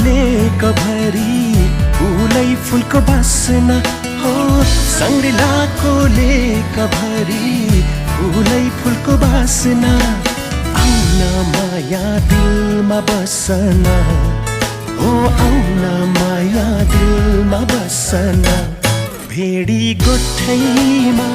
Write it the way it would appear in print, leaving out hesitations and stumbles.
लेकभरि फुलै फुलको बासना हो, सङ्ग्रिलाको लेकभरि फुलै फुलको बासना। आउन माया दिलमा बसना हो, आउन माया दिलमा बसना। भेडी गोठैमा